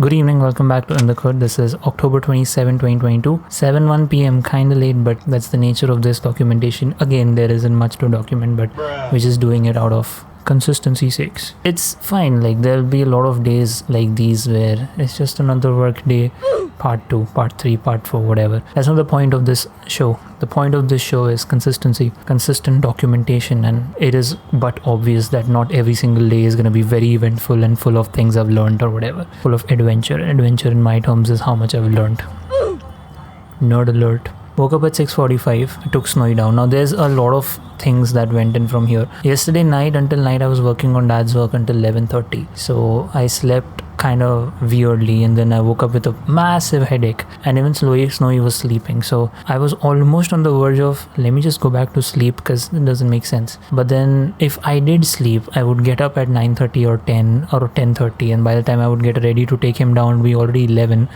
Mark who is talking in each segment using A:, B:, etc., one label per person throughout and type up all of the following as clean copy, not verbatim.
A: Good evening, welcome back to In the Khud. This is October 27, 2022, 7:01 p.m. Kinda late, but that's the nature of this documentation. Again, there isn't much to document, but we're just doing it out of consistency sakes. It's fine, like there'll be a lot of days like these where it's just another work day, part 2, part 3, part 4, whatever. That's not the point of this show. The point of this show is consistency, consistent documentation, and it is but obvious that not every single day is going to be very eventful and full of things I've learned or whatever. Full of adventure. Adventure in my terms is how much I've learned. Nerd alert. Woke up at 6:45. I took Snowy down. Now there's a lot of things that went in from here. Yesterday night until night I was working on dad's work until 11:30. So I slept kind of weirdly, and then I woke up with a massive headache, and even Snowy was sleeping. So I was almost on the verge of let me just go back to sleep because it doesn't make sense. But then if I did sleep, I would get up at 9:30 or 10 or 10:30, and by the time I would get ready to take him down, it would be already 11.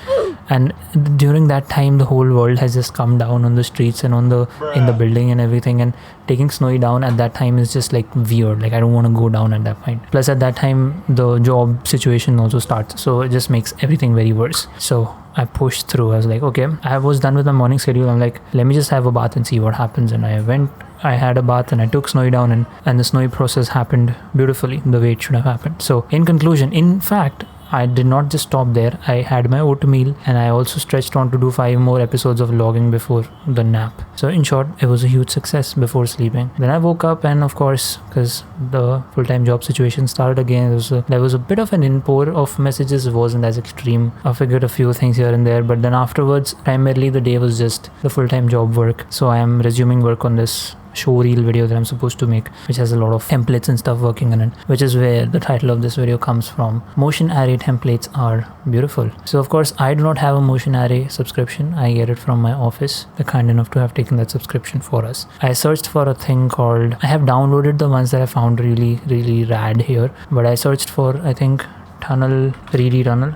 A: And during that time the whole world has just come down on the streets and on the in the building and everything, and taking Snowy down at that time is just like weird. Like I don't want to go down at that point. Plus at that time the job situation also starts, so it just makes everything very worse. So I pushed through. I was like, okay, I was done with my morning schedule. I'm like, let me just have a bath and see what happens. And I had a bath and I took Snowy down, and the Snowy process happened beautifully the way it should have happened. So in conclusion, in fact, I did not just stop there. I had my oatmeal, and I also stretched on to do 5 more episodes of logging before the nap. So in short, it was a huge success before sleeping. Then I woke up, and of course, because the full-time job situation started again, there was a bit of an inpour of messages. It wasn't as extreme. I figured a few things here and there, but then afterwards, primarily the day was just the full-time job work. So I am resuming work on this showreel video that I'm supposed to make, which has a lot of templates and stuff working on it, which is where the title of this video comes from. Motion array templates are beautiful. So of course I do not have a motion array subscription. I get it from my office. They're kind enough to have taken that subscription for us. I searched for a thing called, I have downloaded the ones that I found really rad here, but I searched for, I think, tunnel, 3D tunnel,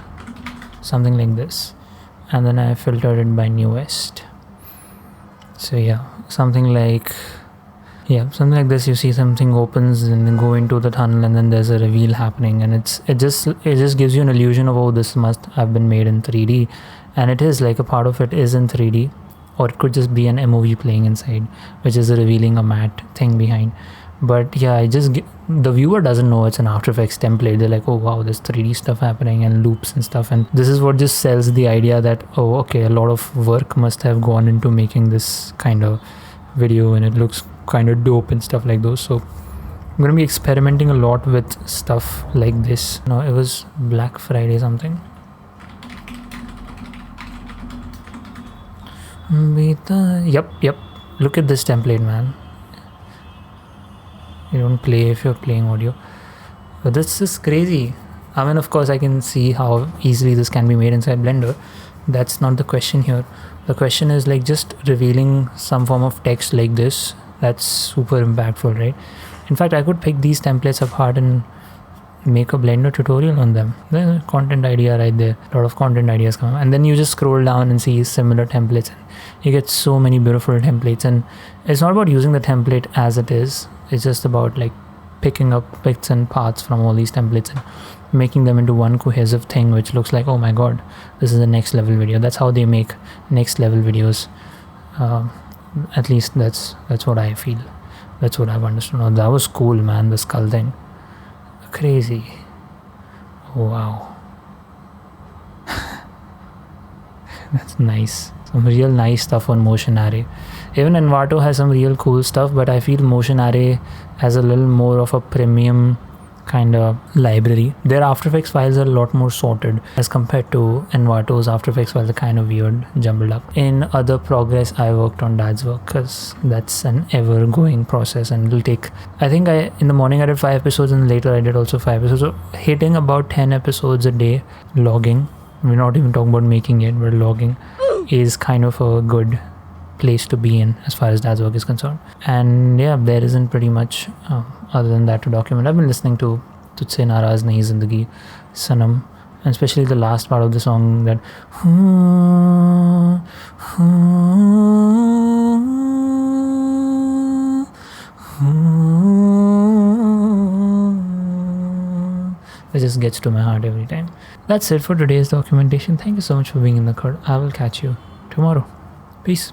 A: something like this, and then I filtered it by newest. So yeah, something like this. You see something opens and then go into the tunnel, and then there's a reveal happening, and it just gives you an illusion of, oh, this must have been made in 3D, and it is like a part of it is in 3D, or it could just be an MOV playing inside, which is revealing a matte thing behind. But yeah, the viewer doesn't know it's an After Effects template. They're like, oh wow, there's 3D stuff happening and loops and stuff, and this is what just sells the idea that, oh okay, a lot of work must have gone into making this kind of video, and it looks kind of dope and stuff like those. So I'm gonna be experimenting a lot with stuff like this. No, it was Black Friday something. Yep, look at this template, man. You don't play if you're playing audio, but this is crazy. I mean, of course I can see how easily this can be made inside Blender. That's not the question here. The question is like just revealing some form of text like this. That's super impactful, right? In fact, I could pick these templates apart and make a Blender tutorial on them. There's a content idea right there. A lot of content ideas come, and then you just scroll down and see similar templates, and you get so many beautiful templates. And it's not about using the template as it is. It's just about like picking up bits and parts from all these templates and making them into one cohesive thing, which looks like, oh my god, this is the next level video. That's how they make next level videos. At least that's what I feel. That's what I've understood. Oh, that was cool, man. The skull thing, crazy. Oh, wow. That's nice. Some real nice stuff on motion array. Even Envato has some real cool stuff, but I feel motion array has a little more of a premium kind of library. Their After Effects files are a lot more sorted as compared to Envato's After Effects files are kind of weird, jumbled up. In other progress, I worked on dad's work because that's an ever-going process, and it'll take, I think in the morning I did 5 episodes, and later I did also 5 episodes. So hitting about 10 episodes a day, logging, we're not even talking about making it, but logging is kind of a good place to be in as far as dad's work is concerned. And yeah, there isn't pretty much other than that to document. I've been listening to Tujhse Naraz Nahi Zindagi, Sanam, and especially the last part of the song, that which just gets to my heart every time. That's it for today's documentation. Thank you so much for being in the khud. I will catch you tomorrow. Peace.